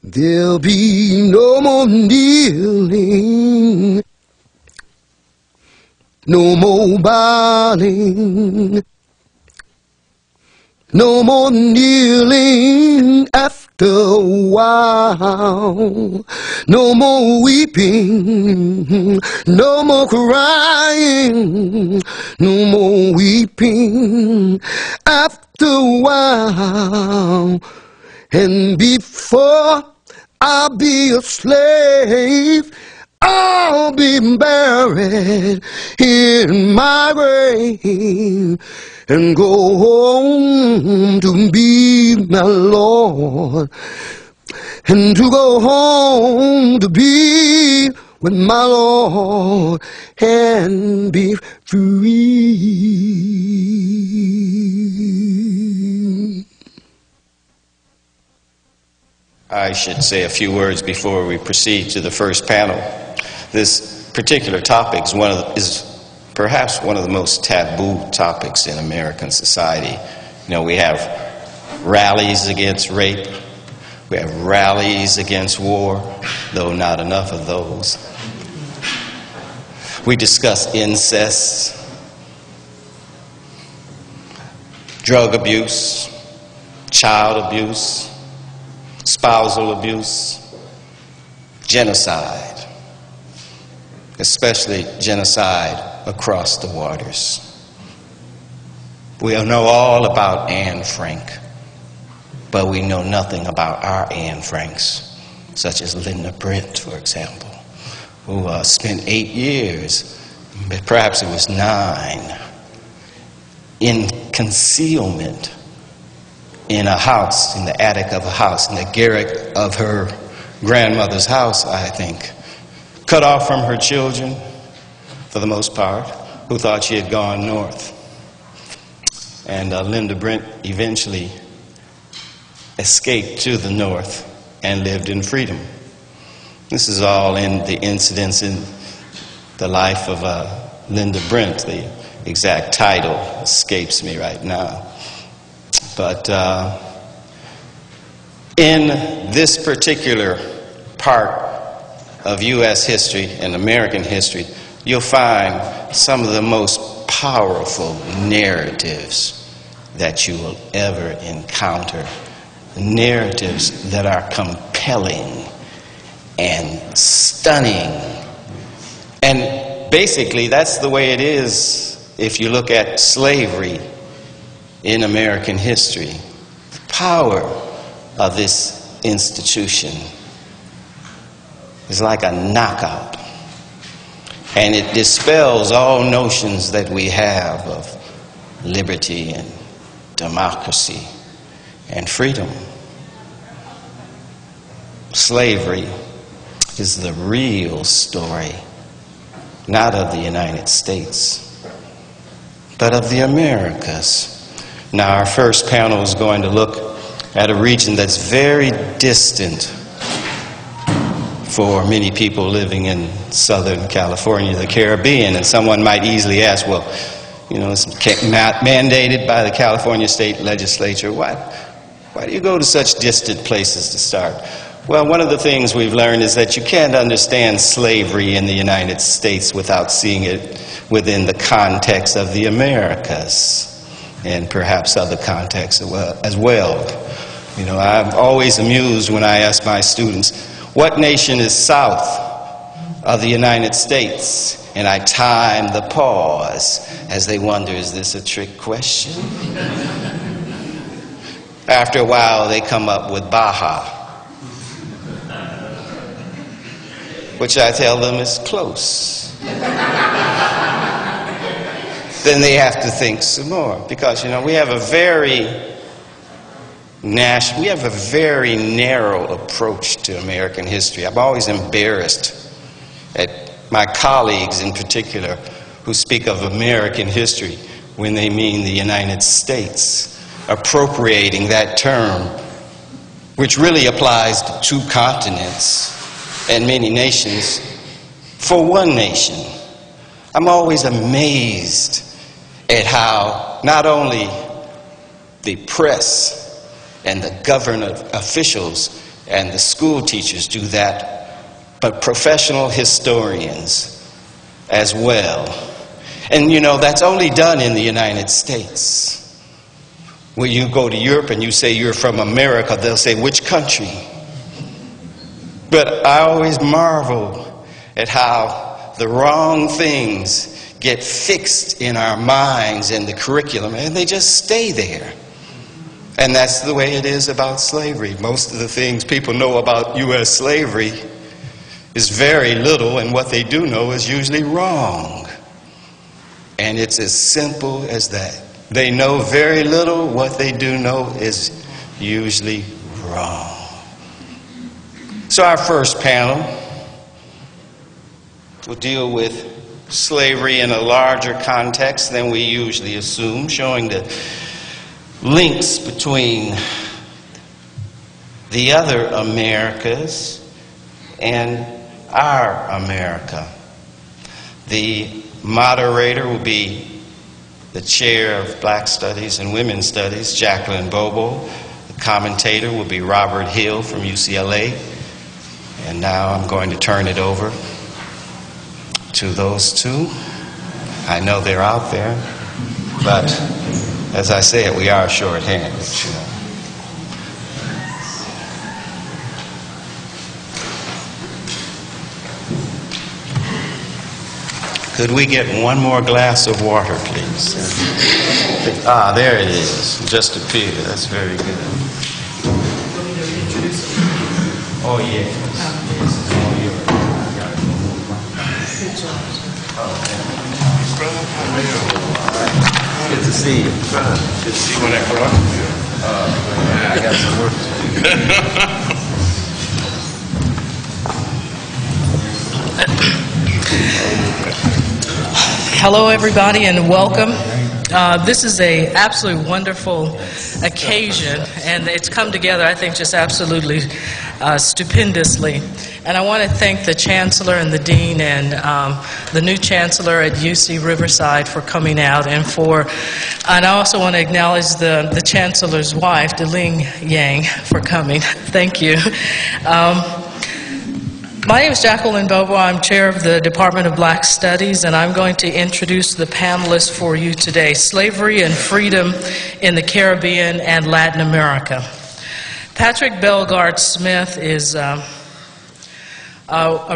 There'll be no more kneeling, no more bowing, no more kneeling after a while, no more weeping, no more crying, no more weeping after a while. And before I'll be a slave, I'll be buried in my grave and go home to be my Lord, and to go home to be with my Lord and be free. I should say a few words before we proceed to the first panel. This particular topic is perhaps one of the most taboo topics in American society. You know, we have rallies against rape, we have rallies against war, though not enough of those. We discuss incest, drug abuse, child abuse, spousal abuse, genocide, especially genocide across the waters. We know all about Anne Frank, but we know nothing about our Anne Franks, such as Linda Brent, for example, who spent 8 years, perhaps it was 9, in concealment in a house, in the attic of a house, in the garret of her grandmother's house, I think, cut off from her children, for the most part, who thought she had gone north. And Linda Brent eventually escaped to the north and lived in freedom. This is all in the incidents in the life of Linda Brent. The exact title escapes me right now. But in this particular part of U.S. history and American history, you'll find some of the most powerful narratives that you will ever encounter. Narratives that are compelling and stunning. And basically, that's the way it is if you look at slavery in American history. The power of this institution is like a knockout, and it dispels all notions that we have of liberty and democracy and freedom. Slavery is the real story, not of the United States, but of the Americas. Now, our first panel is going to look at a region that's very distant for many people living in Southern California, the Caribbean. And someone might easily ask, well, you know, it's mandated by the California State Legislature. Why do you go to such distant places to start? Well, one of the things we've learned is that you can't understand slavery in the United States without seeing it within the context of the Americas, and perhaps other contexts as well. You know, I'm always amused when I ask my students, what nation is south of the United States? And I time the pause as they wonder, is this a trick question? After a while, they come up with Baja, which I tell them is close. Then they have to think some more, because, you know, we have a very narrow approach to American history. I'm always embarrassed at my colleagues in particular who speak of American history when they mean the United States, appropriating that term, which really applies to 2 continents and many nations, for one nation. I'm always amazed at how not only the press and the government officials and the school teachers do that, but professional historians as well. And you know, that's only done in the United States. When you go to Europe and you say you're from America, they'll say, which country? But I always marvel at how the wrong things get fixed in our minds in the curriculum, and they just stay there. And that's the way it is about slavery. Most of the things people know about U.S. slavery is very little, and what they do know is usually wrong. And it's as simple as that. They know very little. What they do know is usually wrong. So our first panel will deal with slavery in a larger context than we usually assume, showing the links between the other Americas and our America. The moderator will be the chair of Black Studies and Women's Studies, Jacqueline Bobo. The commentator will be Robert Hill from UCLA. And now I'm going to turn it over to those two. I know they're out there, but as I said, we are short-handed. Could we get one more glass of water, please? Ah, there it is. Just appeared. That's very good. Oh, yes. Good to see you. Good to see you when I cross. I got some work to do. Hello, everybody, and welcome. This is an absolutely wonderful occasion, and it's come together, I think, just absolutely stupendously. And I want to thank the Chancellor and the Dean and the new Chancellor at UC Riverside for coming out, and I also want to acknowledge the Chancellor's wife, Deling Yang, for coming. Thank you. My name is Jacqueline Bobo. I'm chair of the Department of Black Studies, and I'm going to introduce the panelists for you today: Slavery and Freedom in the Caribbean and Latin America. Patrick Bellegarde Smith is a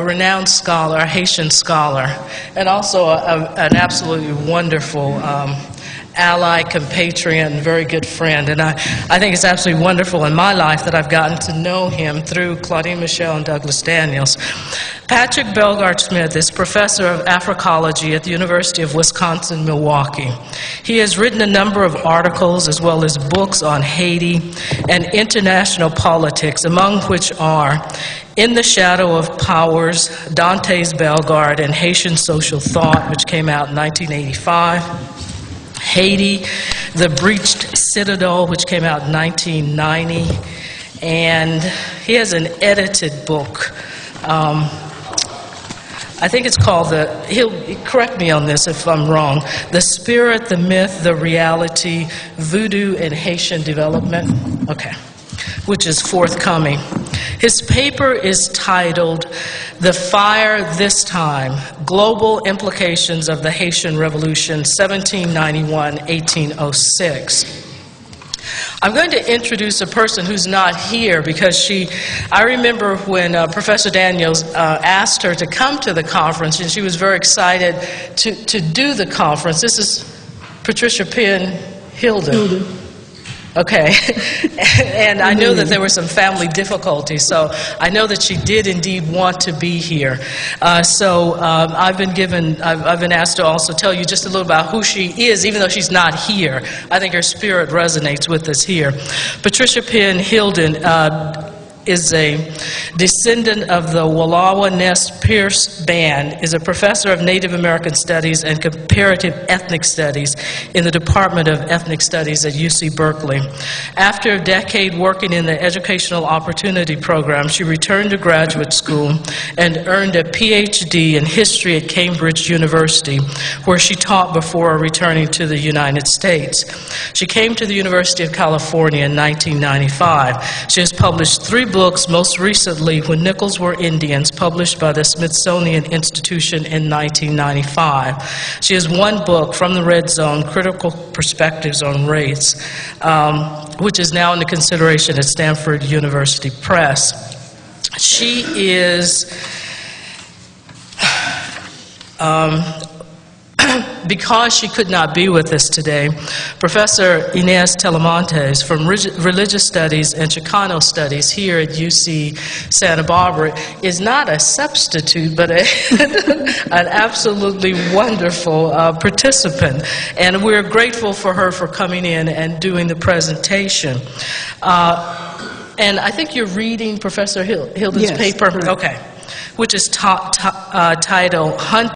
renowned scholar, a Haitian scholar, and also an absolutely wonderful ally, compatriot, and very good friend. And I think it's absolutely wonderful in my life that I've gotten to know him through Claudine Michel and Douglas Daniels. Patrick Bellegarde Smith is professor of Africology at the University of Wisconsin-Milwaukee. He has written a number of articles as well as books on Haiti and international politics, among which are In the Shadow of Powers, Dante's Bellegarde, and Haitian Social Thought, which came out in 1985. Haiti, The Breached Citadel, which came out in 1990, and he has an edited book. I think it's called he'll correct me on this if I'm wrong, The Spirit, the Myth, the Reality, Voodoo and Haitian Development, okay, which is forthcoming. His paper is titled The Fire This Time, Global Implications of the Haitian Revolution, 1791-1806. I'm going to introduce a person who's not here because I remember when Professor Daniels asked her to come to the conference, and she was very excited to do the conference. This is Patricia Penn Hilden. Okay, and I know that there were some family difficulties, so I know that she did indeed want to be here. I've been asked to also tell you just a little about who she is, even though she's not here. I think her spirit resonates with us here. Patricia Penn Hilden is a descendant of the Wallawa Nez Perce Band, is a professor of Native American Studies and Comparative Ethnic Studies in the Department of Ethnic Studies at UC Berkeley. After a decade working in the Educational Opportunity Program, she returned to graduate school and earned a PhD in history at Cambridge University, where she taught before returning to the United States. She came to the University of California in 1995. She has published 3 books books, most recently, When Nickels Were Indians, published by the Smithsonian Institution in 1995. She has one book, From the Red Zone, Critical Perspectives on Race, which is now under consideration at Stanford University Press. She is because she could not be with us today, Professor Inez Telemontes from Religious Studies and Chicano Studies here at UC Santa Barbara is not a substitute, but an absolutely wonderful participant. And we're grateful for her for coming in and doing the presentation. And I think you're reading Professor Hilden's paper? Correct. Okay. Which is titled Hunt